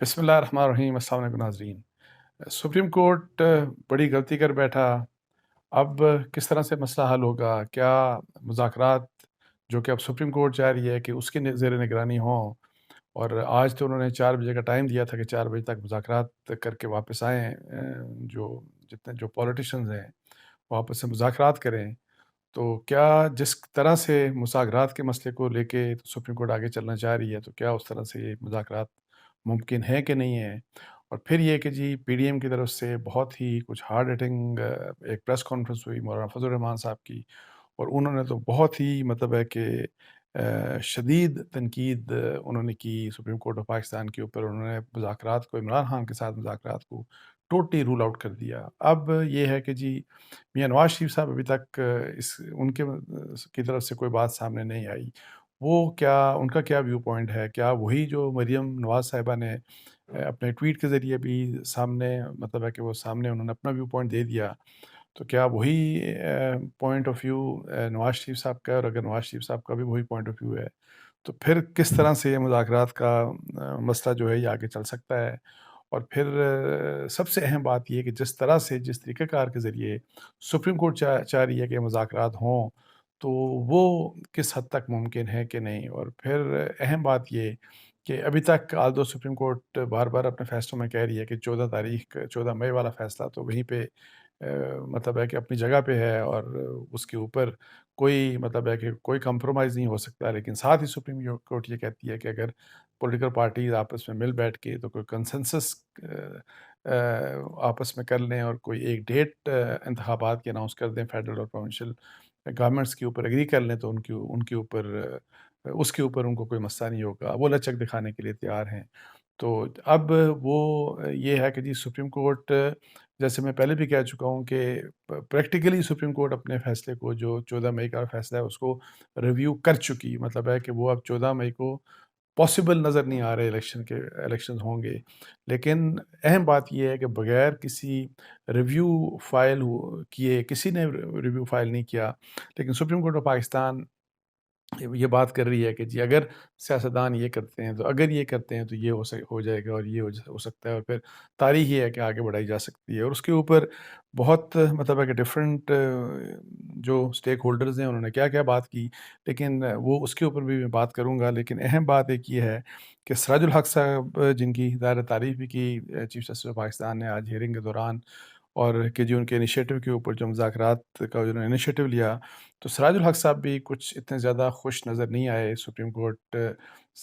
بسم اللہ الرحمن الرحیم۔ السلام علیکم ناظرین۔ سپریم کورٹ بڑی غلطی کر بیٹھا۔ اب کس طرح سے مسئلہ حل ہوگا؟ کیا مذاکرات جو کہ اب سپریم کورٹ چاہ رہی ہے کہ اس کے زیر نگرانی ہوں، اور آج تو انہوں نے 4 بجے کا ٹائم دیا تھا کہ 4 بجے تک مذاکرات کر کے واپس آئیں، جو جتنے جو پولیٹیشنز ہیں واپس سے مذاکرات کریں، تو کیا جس طرح سے مذاکرات کے مسئلے کو لے کے سپریم کورٹ آگے چلنا چاہ رہی ہے، تو کیا اس طرح سے یہ مذاکرات ممکن ہے کہ نہیں ہے؟ اور پھر یہ کہ جی پی ڈی ایم کی طرف سے بہت ہی کچھ ہارڈ ہٹنگ ایک پریس کانفرنس ہوئی مولانا فضل الرحمان صاحب کی، اور انہوں نے تو بہت ہی مطلب ہے کہ شدید تنقید انہوں نے کی سپریم کورٹ آف پاکستان کے اوپر۔ انہوں نے مذاکرات کو، عمران خان کے ساتھ مذاکرات کو ٹوٹلی رول آؤٹ کر دیا۔ اب یہ ہے کہ جی میاں نواز شریف صاحب ابھی تک ان کے کی طرف سے کوئی بات سامنے نہیں آئی۔ وہ کیا، ان کا کیا ویو پوائنٹ ہے؟ کیا وہی جو مریم نواز صاحبہ نے اپنے ٹویٹ کے ذریعے بھی سامنے، مطلب ہے کہ وہ سامنے انہوں نے اپنا ویو پوائنٹ دے دیا، تو کیا وہی point of view Nawaz Sharif صاحب کا ہے؟ اور اگر نواز شریف صاحب کا بھی وہی پوائنٹ آف ویو ہے تو پھر کس طرح سے یہ مذاکرات کا مسئلہ جو ہے یہ آگے چل سکتا ہے؟ اور پھر سب سے اہم بات یہ کہ جس طرح سے، جس طریقہ کار کے ذریعے سپریم کورٹ چاہ رہی ہے کہ مذاکرات ہوں، تو وہ کس حد تک ممکن ہے کہ نہیں؟ اور پھر اہم بات یہ کہ ابھی تک آلدو سپریم کورٹ بار بار اپنے فیصلوں میں کہہ رہی ہے کہ 14 مئی والا فیصلہ تو وہیں پہ مطلب ہے کہ اپنی جگہ پہ ہے، اور اس کے اوپر کوئی مطلب ہے کہ کوئی کمپرومائز نہیں ہو سکتا، لیکن ساتھ ہی سپریم کورٹ یہ کہتی ہے کہ اگر پولیٹیکل پارٹیز آپس میں مل بیٹھ کے تو کوئی کنسنسس آپس میں کر لیں، اور کوئی ایک ڈیٹ انتخابات کی اناؤنس کر دیں، فیڈرل اور پروونشل گورنمنٹس کے اوپر ایگری کر لیں، تو ان کے اوپر اس کے اوپر ان کو کوئی مسئلہ نہیں ہوگا، وہ لچک دکھانے کے لیے تیار ہیں۔ تو اب وہ یہ ہے کہ جی سپریم کورٹ، جیسے میں پہلے بھی کہہ چکا ہوں کہ پریکٹیکلی سپریم کورٹ اپنے فیصلے کو، جو 14 مئی کا فیصلہ ہے، اس کو ریویو کر چکی، مطلب ہے کہ وہ اب 14 مئی کو پاسبل نظر نہیں آ رہے الیکشنز ہوں گے۔ لیکن اہم بات یہ ہے کہ بغیر کسی ریویو فائل کیے، کسی نے ریویو فائل نہیں کیا، لیکن سپریم کورٹ آف پاکستان یہ بات کر رہی ہے کہ جی اگر سیاستدان یہ کرتے ہیں، تو اگر یہ کرتے ہیں تو یہ ہو جائے گا، اور یہ ہو سکتا ہے، اور پھر تاریخ یہ ہے کہ آگے بڑھائی جا سکتی ہے۔ اور اس کے اوپر بہت مطلب ہے کہ ڈفرینٹ جو اسٹیک ہولڈرز ہیں انہوں نے کیا کیا بات کی، لیکن وہ اس کے اوپر بھی میں بات کروں گا۔ لیکن اہم بات ایک یہ ہے کہ سراج الحق صاحب، جن کی ظاہر تعریف بھی کی چیف جسٹس آف پاکستان نے آج ہیئرنگ کے دوران، اور کہ جو ان کے انیشیٹو کے اوپر جو مذاکرات کا انہوں نے انیشیٹو لیا، تو سراج الحق صاحب بھی کچھ اتنے زیادہ خوش نظر نہیں آئے سپریم کورٹ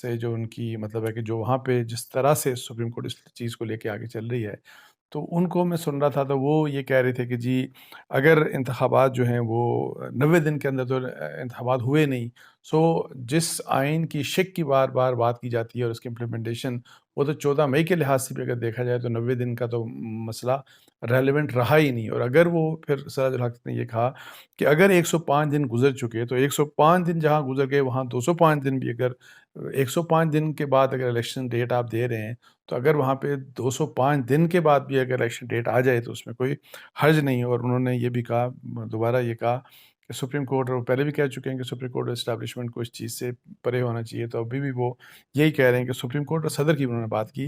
سے، جو ان کی مطلب ہے کہ جو وہاں پہ جس طرح سے سپریم کورٹ اس چیز کو لے کے آگے چل رہی ہے، تو ان کو میں سن رہا تھا تو وہ یہ کہہ رہے تھے کہ جی اگر انتخابات جو ہیں وہ 90 دن کے اندر، تو انتخابات ہوئے نہیں، سو جس آئین کی شک کی بار بار بات کی جاتی ہے اور اس کی امپلیمنٹیشن، وہ تو 14 مئی کے لحاظ سے بھی اگر دیکھا جائے تو 90 دن کا تو مسئلہ ریلیونٹ رہا ہی نہیں۔ اور اگر وہ پھر سراج الحق نے یہ کہا کہ اگر 105 دن گزر چکے، تو 105 دن جہاں گزر گئے وہاں 205 دن بھی، اگر 105 دن کے بعد اگر الیکشن ڈیٹ آپ دے رہے ہیں، تو اگر وہاں پہ 205 دن کے بعد بھی اگر الیکشن ڈیٹ آ جائے تو اس میں کوئی حرج نہیں۔ اور انہوں نے یہ بھی کہا، دوبارہ یہ کہا کہ سپریم کورٹ، اور پہلے بھی کہہ چکے ہیں کہ سپریم کورٹ اسٹیبلشمنٹ کو اس چیز سے پرے ہونا چاہیے، تو ابھی بھی وہ یہی کہہ رہے ہیں کہ سپریم کورٹ اور صدر کی انہوں نے بات کی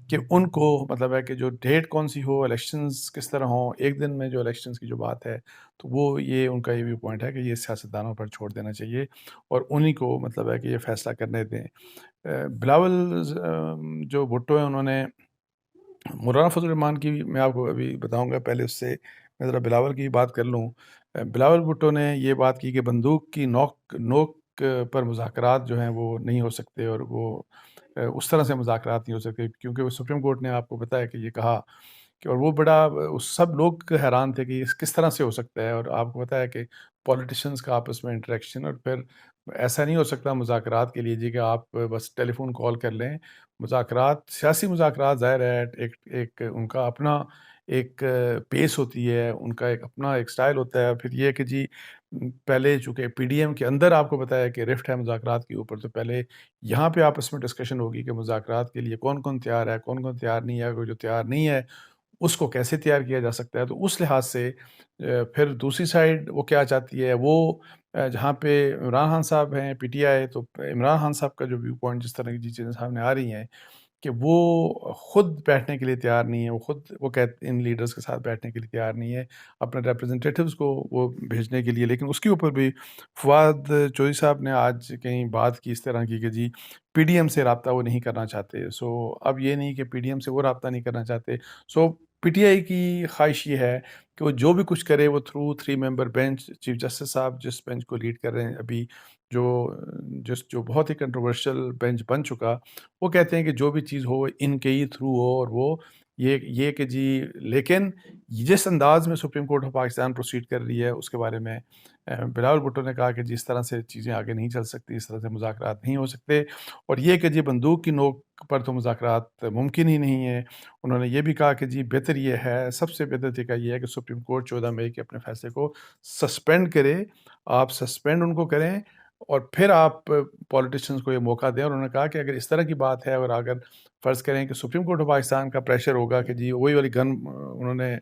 کہ ان کو مطلب ہے کہ جو ڈیٹ کون سی ہو، الیکشنز کس طرح ہوں، ایک دن میں جو الیکشنز کی جو بات ہے، تو وہ یہ ان کا یہ ویو پوائنٹ ہے کہ یہ سیاستدانوں پر چھوڑ دینا چاہیے، اور انہی کو مطلب ہے کہ یہ فیصلہ کرنے دیں۔ بلاول جو بھٹو ہیں، انہوں نے مولانا فضل الرحمان کی میں آپ کو ابھی بتاؤں گا، پہلے اس سے میں ذرا بلاول کی بات کر لوں۔ بلاول بھٹو نے یہ بات کی کہ بندوق کی نوک پر مذاکرات جو ہیں وہ نہیں ہو سکتے، اور وہ اس طرح سے مذاکرات نہیں ہو سکتے، کیونکہ وہ سپریم کورٹ نے آپ کو بتایا کہ یہ کہا کہ، اور وہ بڑا سب لوگ حیران تھے کہ یہ کس طرح سے ہو سکتا ہے۔ اور آپ کو پتہ ہے کہ پولیٹیشنز کا آپس میں انٹریکشن، اور پھر ایسا نہیں ہو سکتا مذاکرات کے لیے جی کہ آپ بس ٹیلی فون کال کر لیں۔ مذاکرات، سیاسی مذاکرات ظاہر ہے ایک ان کا اپنا ایک پیس ہوتی ہے، ان کا ایک اپنا ایک سٹائل ہوتا ہے۔ پھر یہ کہ جی پہلے چونکہ پی ڈی ایم کے اندر آپ کو بتایا کہ رفٹ ہے مذاکرات کے اوپر، تو پہلے یہاں پہ آپس میں ڈسکشن ہوگی کہ مذاکرات کے لیے کون کون تیار ہے، کون کون تیار نہیں ہے، اگر جو تیار نہیں ہے اس کو کیسے تیار کیا جا سکتا ہے۔ تو اس لحاظ سے پھر دوسری سائڈ وہ کیا چاہتی ہے، وہ جہاں پہ عمران خان صاحب ہیں پی ٹی آئی، تو عمران خان صاحب کا جو ویو پوائنٹ، جس طرح کی چیزیں سامنے آ رہی ہیں کہ وہ خود بیٹھنے کے لیے تیار نہیں ہے، وہ کہتے ان لیڈرز کے ساتھ بیٹھنے کے لیے تیار نہیں ہے، اپنے ریپرزنٹیٹیوز کو وہ بھیجنے کے لیے۔ لیکن اس کے اوپر بھی فواد چودھری صاحب نے آج کہیں بات کی اس طرح کی کہ جی پی ڈی ایم سے رابطہ وہ نہیں کرنا چاہتے۔ اب یہ نہیں کہ پی ڈی ایم سے وہ رابطہ نہیں کرنا چاہتے، پی ٹی آئی کی خواہش یہ ہے کہ وہ جو بھی کچھ کرے وہ تھرو 3 ممبر بینچ، چیف جسٹس صاحب جس بینچ کو لیڈ کر رہے ہیں ابھی، جو جو بہت ہی کنٹروورشل بینچ بن چکا، وہ کہتے ہیں کہ جو بھی چیز ہو ان کے ہی تھرو ہو، اور وہ یہ کہ جی لیکن جس انداز میں supreme court of Pakistan proceed کر رہی ہے اس کے بارے میں بلاول بھٹو نے کہا کہ جی اس طرح سے چیزیں آگے نہیں چل سکتی، اس طرح سے مذاکرات نہیں ہو سکتے، اور یہ کہ جی بندوق کی نوک پر تو مذاکرات ممکن ہی نہیں ہے۔ انہوں نے یہ بھی کہا کہ جی بہتر یہ ہے، سب سے بہتر طریقہ یہ ہے کہ سپریم کورٹ 14 مئی کے اپنے فیصلے کو سسپینڈ کرے، آپ سسپینڈ ان کو کریں اور پھر آپ پولیٹیشنز کو یہ موقع دیں۔ اور انہوں نے کہا کہ اگر اس طرح کی بات ہے، اور اگر فرض کریں کہ سپریم کورٹ آف پاکستان کا پریشر ہوگا کہ جی وہی والی گن، انہوں نے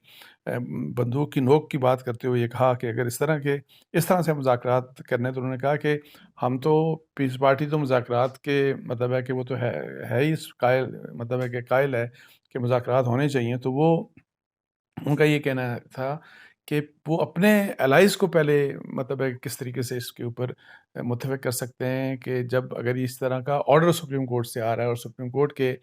بندوق کی نوک کی بات کرتے ہوئے یہ کہا کہ اگر اس طرح سے مذاکرات کرنے، تو انہوں نے کہا کہ ہم تو پیس پارٹی تو مذاکرات کے مطلب ہے کہ وہ تو ہے ہی قائل، مطلب ہے کہ قائل ہے کہ مذاکرات ہونے چاہیے۔ تو وہ ان کا یہ کہنا تھا کہ وہ اپنے الائز کو پہلے مطلب ہے کس طریقے سے اس کے اوپر متفق کر سکتے ہیں کہ جب اگر اس طرح کا آرڈر سپریم کورٹ سے آ رہا ہے اور سپریم کورٹ کے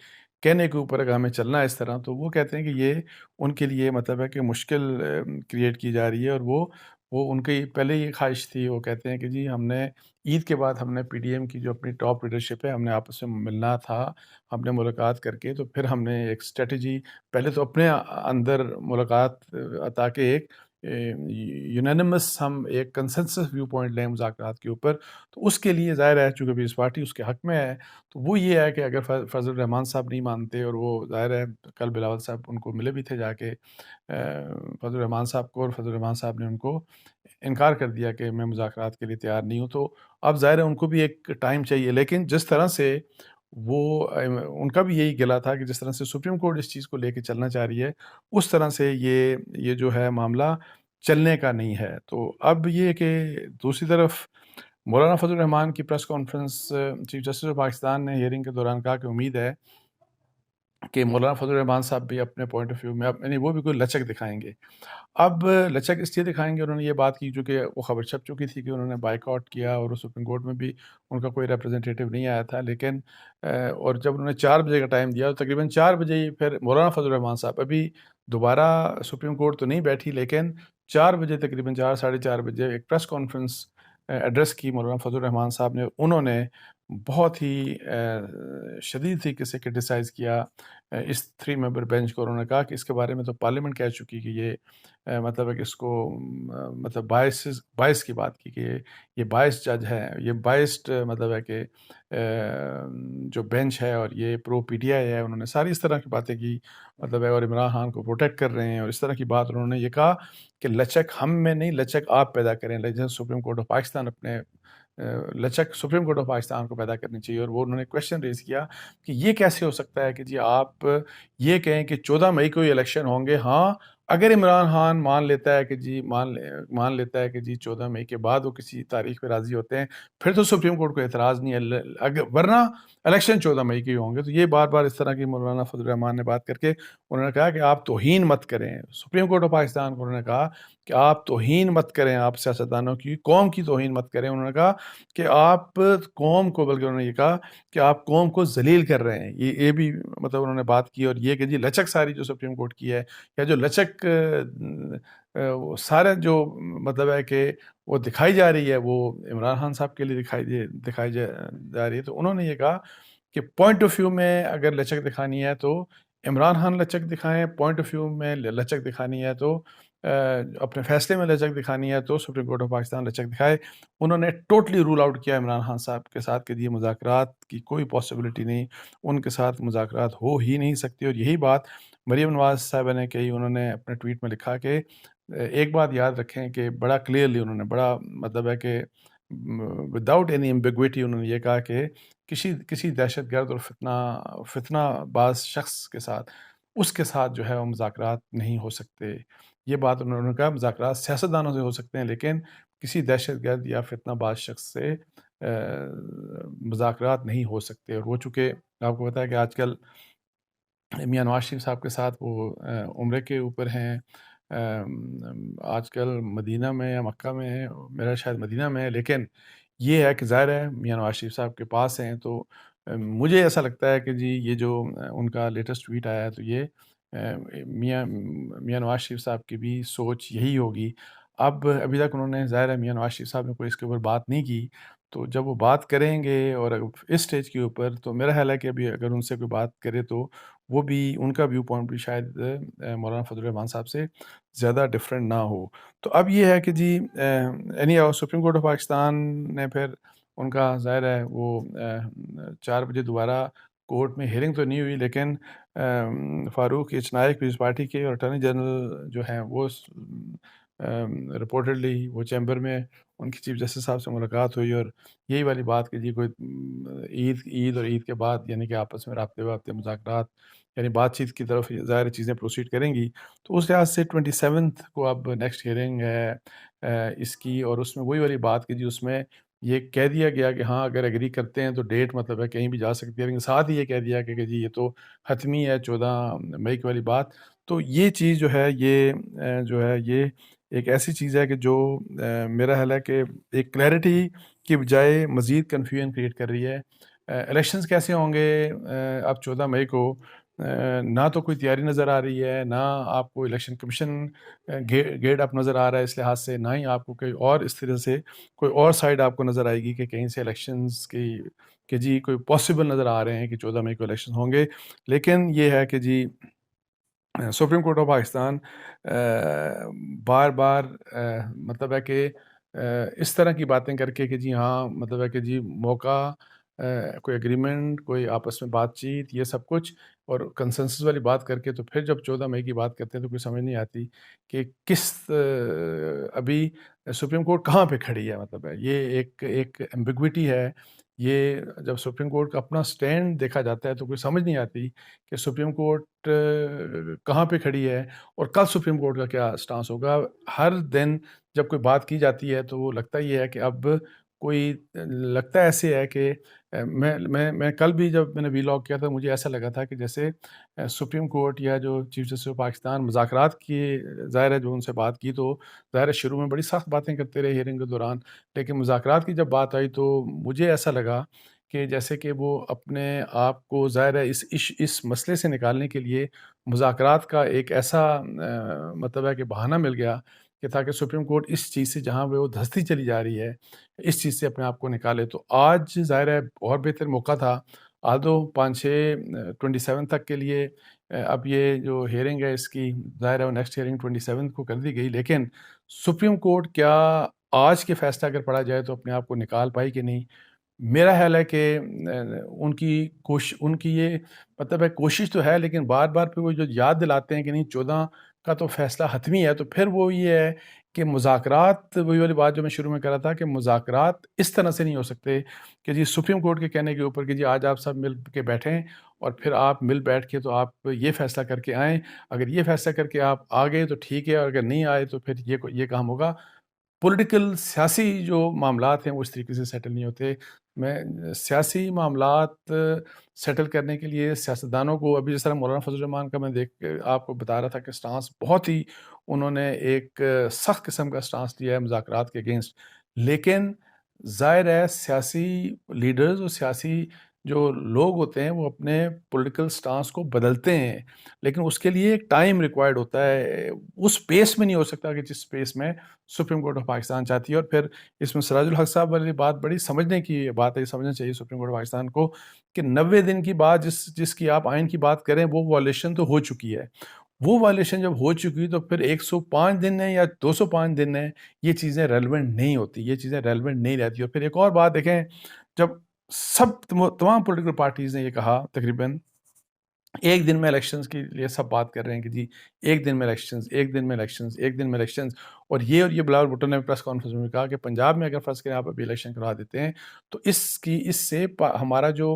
کہنے کے اوپر اگر ہمیں چلنا ہے اس طرح، تو وہ کہتے ہیں کہ یہ ان کے لیے مطلب ہے کہ مشکل کریٹ کی جا رہی ہے، اور وہ ان کی پہلے یہ خواہش تھی۔ وہ کہتے ہیں کہ جی ہم نے عید کے بعد ہم نے پی ڈی ایم کی جو اپنی ٹاپ لیڈرشپ ہے، ہم نے آپس میں ملنا تھا، ہم نے ملاقات کر کے تو پھر ہم نے ایک اسٹریٹجی پہلے تو اپنے اندر ملاقات تاکہ ایک یونینمس ہم ایک کنسنسس ویو پوائنٹ لیں مذاکرات کے اوپر، تو اس کے لیے ظاہر ہے چونکہ پیس پارٹی اس کے حق میں ہے، تو وہ یہ ہے کہ اگر فضل الرحمان صاحب نہیں مانتے، اور وہ ظاہر ہے کل بلاول صاحب ان کو ملے بھی تھے جا کے فضل الرحمان صاحب کو، اور فضل الرحمان صاحب نے ان کو انکار کر دیا کہ میں مذاکرات کے لیے تیار نہیں ہوں، تو اب ظاہر ہے ان کو بھی ایک ٹائم چاہیے۔ لیکن جس طرح سے وہ ان کا بھی یہی گلا تھا کہ جس طرح سے سپریم کورٹ اس چیز کو لے کے چلنا چاہ رہی ہے، اس طرح سے یہ جو ہے معاملہ چلنے کا نہیں ہے۔ تو اب یہ کہ دوسری طرف مولانا فضل الرحمان کی press conference, chief justice of Pakistan نے ہیئرنگ کے دوران کہا کہ امید ہے کہ مولانا فضل الرحمان صاحب بھی اپنے پوائنٹ آف ویو میں یعنی وہ بھی کوئی لچک دکھائیں گے۔ اب لچک اس لیے دکھائیں گے، انہوں نے یہ بات کی چونکہ وہ خبر چھپ چکی تھی کہ انہوں نے بائیک آؤٹ کیا، اور سپریم کورٹ میں بھی ان کا کوئی ریپرزنٹیٹیو نہیں آیا تھا، لیکن اور جب انہوں نے 4 بجے کا ٹائم دیا تو تقریباً 4 بجے ہی پھر مولانا فضل الرحمان صاحب ابھی دوبارہ سپریم کورٹ تو نہیں بیٹھی، لیکن 4 بجے تقریباً 4 ساڑھے 4 بجے ایک پریس کانفرنس ایڈریس کی مولانا فضل الرحمان صاحب نے۔ انہوں نے بہت ہی شدید طریقے سے کرٹیسائز کیا اس 3 ممبر بینچ کو۔ انہوں نے کہا کہ اس کے بارے میں تو پارلیمنٹ کہہ چکی کہ یہ مطلب ہے کہ اس کو مطلب باعث کی بات کی کہ یہ باعث جج ہے، یہ باعث مطلب ہے کہ جو بینچ ہے، اور یہ پرو پی ٹی آئی ہے، انہوں نے ساری اس طرح کی باتیں کی مطلب ہے، اور عمران خان کو پروٹیکٹ کر رہے ہیں، اور اس طرح کی بات انہوں نے یہ کہا کہ لچک ہم میں نہیں، لچک آپ پیدا کریں، لیکن سپریم کورٹ آف پاکستان اپنے لچک سپریم کورٹ آف پاکستان کو پیدا کرنی چاہیے۔ اور وہ انہوں نے کویشچن ریز کیا کہ یہ کیسے ہو سکتا ہے کہ جی آپ یہ کہیں کہ 14 مئی کو یہ الیکشن ہوں گے، ہاں اگر عمران خان مان لیتا ہے کہ جی مان لیتا ہے کہ جی 14 مئی کے بعد وہ کسی تاریخ پہ راضی ہوتے ہیں، پھر تو سپریم کورٹ کو اعتراض نہیں ہے، ورنہ الیکشن 14 مئی کے ہی ہوں گے۔ تو یہ بار بار اس طرح کی مولانا فضل الرحمان نے بات کر کے انہوں نے کہا کہ آپ توہین مت کریں سپریم کورٹ آف پاکستان کو، انہوں نے کہا کہ آپ توہین مت کریں، آپ سیاستدانوں کی قوم کی توہین مت کریں۔ انہوں نے کہا کہ آپ قوم کو، بلکہ انہوں نے یہ کہا کہ آپ قوم کو ذلیل کر رہے ہیں، یہ بھی مطلب انہوں نے بات کی۔ اور یہ کہ جی لچک ساری جو سپریم کورٹ کی ہے، یا جو لچک سارے جو مطلب ہے کہ وہ دکھائی جا رہی ہے، وہ عمران خان صاحب کے لیے دکھائی جا رہی ہے۔ تو انہوں نے یہ کہا کہ پوائنٹ آف ویو میں اگر لچک دکھانی ہے تو عمران خان لچک دکھائیں، پوائنٹ آف ویو میں لچک دکھانی ہے تو اپنے فیصلے میں لچک دکھانی ہے تو سپریم کورٹ آف پاکستان لچک دکھائے۔ انہوں نے ٹوٹلی رول آؤٹ کیا عمران خان صاحب کے ساتھ کہ یہ مذاکرات کی کوئی پاسبلٹی نہیں، ان کے ساتھ مذاکرات ہو ہی نہیں سکتی۔ اور یہی بات مریم نواز صاحبہ نے کہی، انہوں نے اپنے ٹویٹ میں لکھا کہ ایک بات یاد رکھیں کہ بڑا کلیئرلی انہوں نے بڑا مطلب ہے کہ وداؤٹ اینی ایمبیگوٹی انہوں نے یہ کہا کہ کسی دہشت گرد اور فتنہ باز شخص کے ساتھ، اس کے ساتھ جو ہے وہ مذاکرات نہیں ہو سکتے۔ یہ بات انہوں نے کہا مذاکرات سیاستدانوں سے ہو سکتے ہیں، لیکن کسی دہشت گرد یا فتنہ باز شخص سے مذاکرات نہیں ہو سکتے۔ اور وہ چونکہ آپ کو پتہ ہے کہ آج کل میاں نواز شریف صاحب کے ساتھ وہ عمرے کے اوپر ہیں، آج کل مدینہ میں یا مکہ میں ہیں، میرا شاید مدینہ میں ہے، لیکن یہ ہے کہ ظاہر ہے میاں نواز شریف صاحب کے پاس ہیں، تو مجھے ایسا لگتا ہے کہ جی یہ جو ان کا لیٹسٹ ٹویٹ آیا ہے تو یہ میاں نواز شریف صاحب کی بھی سوچ یہی ہوگی۔ اب ابھی تک انہوں نے ظاہر ہے میاں نواز شریف صاحب نے کوئی اس کے اوپر بات نہیں کی، تو جب وہ بات کریں گے اور اس اسٹیج کے اوپر تو میرا خیال ہے کہ ابھی اگر ان سے کوئی بات کرے تو وہ بھی ان کا ویو پوائنٹ بھی شاید مولانا فضل الرحمان صاحب سے زیادہ ڈفرینٹ نہ ہو۔ تو اب یہ ہے کہ جی سپریم کورٹ آف پاکستان نے پھر ان کا ظاہر ہے وہ 4 بجے دوبارہ کورٹ میں ہیئرنگ تو نہیں ہوئی، لیکن فاروق ایچ نائک پیپلز پارٹی کے اور اٹارنی جنرل جو ہیں وہ رپورٹڈلی وہ چیمبر میں ان کی چیف جسٹس صاحب سے ملاقات ہوئی، اور یہی والی بات کہ جی کوئی عید اور عید کے بعد یعنی کہ آپس میں رابطے وابطے مذاکرات یعنی بات چیت کی طرف ظاہر چیزیں پروسیڈ کریں گی، تو اس لحاظ سے 27 کو اب نیکسٹ ہیئرنگ ہے اس کی، اور اس میں وہی والی بات کہ جی اس میں یہ کہہ دیا گیا کہ ہاں اگر ایگری کرتے ہیں تو ڈیٹ مطلب ہے کہیں بھی جا سکتی ہے، لیکن ساتھ ہی یہ کہہ دیا کہ جی یہ تو حتمی ہے 14 مئی کی والی بات۔ تو یہ چیز جو ہے یہ جو ہے یہ ایک ایسی چیز ہے کہ جو میرا خیال ہے کہ ایک کلیئرٹی کی بجائے مزید کنفیوژن کریٹ کر رہی ہے۔ الیکشنز کیسے ہوں گے اب 14 مئی کو؟ نہ تو کوئی تیاری نظر آ رہی ہے، نہ آپ کو الیکشن کمیشن گیٹ اپ نظر آ رہا ہے اس لحاظ سے، نہ ہی آپ کو کوئی اور اس طرح سے کوئی اور سائڈ آپ کو نظر آئے گی کہ کہیں سے الیکشنز کی کہ جی کوئی پاسبل نظر آ رہے ہیں کہ 14 مئی کو الیکشن ہوں گے۔ لیکن یہ ہے کہ جی سپریم کورٹ آف پاکستان بار بار مطلب ہے کہ اس طرح کی باتیں کر کے کہ جی ہاں مطلب ہے کہ جی موقع کوئی اگریمنٹ کوئی آپس میں بات چیت یہ سب کچھ اور کنسنسس والی بات کر کے تو پھر جب 14 مئی کی بات کرتے ہیں تو کوئی سمجھ نہیں آتی کہ کس ابھی سپریم کورٹ کہاں پہ کھڑی ہے، مطلب ہے یہ ایک ایمبیگوٹی ہے۔ یہ جب سپریم کورٹ کا اپنا سٹینڈ دیکھا جاتا ہے تو کوئی سمجھ نہیں آتی کہ سپریم کورٹ کہاں پہ کھڑی ہے اور کل سپریم کورٹ کا کیا سٹانس ہوگا۔ ہر دن جب کوئی بات کی جاتی ہے تو وہ لگتا یہ ہے کہ اب کوئی لگتا ایسے ہے کہ میں کل بھی جب میں نے ویلاگ کیا تھا مجھے ایسا لگا تھا کہ جیسے سپریم کورٹ یا جو چیف جسٹس آف پاکستان مذاکرات کی ظاہر ہے جو ان سے بات کی تو ظاہر ہے شروع میں بڑی سخت باتیں کرتے رہے ہیئرنگ کے دوران، لیکن مذاکرات کی جب بات آئی تو مجھے ایسا لگا کہ جیسے کہ وہ اپنے آپ کو ظاہر ہے اس مسئلے سے نکالنے کے لیے مذاکرات کا ایک ایسا مطلب ہے کہ بہانہ مل گیا کہ تاکہ سپریم کورٹ اس چیز سے جہاں پہ وہ دھستی چلی جا رہی ہے اس چیز سے اپنے آپ کو نکالے۔ تو آج ظاہر ہے اور بہتر موقع تھا آدھو 5-6 27 تک کے لیے اب یہ جو ہیئرنگ ہے اس کی ظاہر ہے وہ نیکسٹ ہیئرنگ 27 کو کر دی گئی، لیکن سپریم کورٹ کیا آج کے فیصلہ اگر پڑھا جائے تو اپنے آپ کو نکال پائی کہ نہیں؟ میرا خیال ہے کہ ان کی یہ مطلب ہے کوشش تو ہے، لیکن بار بار پھر وہ جو یاد دلاتے ہیں کہ نہیں 14 کا تو فیصلہ حتمی ہے، تو پھر وہ یہ ہے کہ مذاکرات وہی والی بات جو میں شروع میں کر رہا تھا کہ مذاکرات اس طرح سے نہیں ہو سکتے کہ جی سپریم کورٹ کے کہنے کے اوپر کہ جی آج آپ سب مل کے بیٹھیں اور پھر آپ مل بیٹھ کے تو آپ یہ فیصلہ کر کے آئیں، اگر یہ فیصلہ کر کے آپ آ گئے تو ٹھیک ہے اور اگر نہیں آئے تو پھر یہ کام ہوگا۔ پولیٹیکل سیاسی جو معاملات ہیں وہ اس طریقے سے سیٹل نہیں ہوتے۔ میں سیاسی معاملات سیٹل کرنے کے لیے سیاستدانوں کو ابھی جس طرح مولانا فضل الرحمان کا میں آپ کو بتا رہا تھا کہ سٹانس بہت ہی انہوں نے ایک سخت قسم کا سٹانس لیا ہے مذاکرات کے اگینسٹ، لیکن ظاہر ہے سیاسی لیڈرز اور سیاسی جو لوگ ہوتے ہیں وہ اپنے پولیٹیکل سٹانس کو بدلتے ہیں، لیکن اس کے لیے ایک ٹائم ریکوائرڈ ہوتا ہے، اس پیس میں نہیں ہو سکتا کہ جس پیس میں سپریم کورٹ آف پاکستان چاہتی ہے۔ اور پھر اس میں سراج الحق صاحب والی بات بڑی سمجھنے کی بات ہے، یہ سمجھنا چاہیے سپریم کورٹ آف پاکستان کو کہ 90 دن کی بات جس کی آپ آئین کی بات کریں وہ وائلیشن تو ہو چکی ہے، وہ وائلیشن جب ہو چکی تو پھر 105 دن ہے یا 205 دن ہے یہ چیزیں ریلیونٹ نہیں ہوتی، یہ چیزیں ریلیونٹ نہیں رہتی۔ اور پھر ایک اور بات دیکھیں، جب تمام پولیٹیکل پارٹیز نے یہ کہا تقریباً ایک دن میں الیکشنز کے لیے سب بات کر رہے ہیں کہ جی ایک دن میں الیکشنز، ایک دن میں الیکشنز، ایک دن میں الیکشنز، اور یہ بلاول بھٹو نے پریس کانفرنس میں کہا کہ پنجاب میں اگر فرض کریں آپ ابھی الیکشن کروا دیتے ہیں تو اس سے ہمارا جو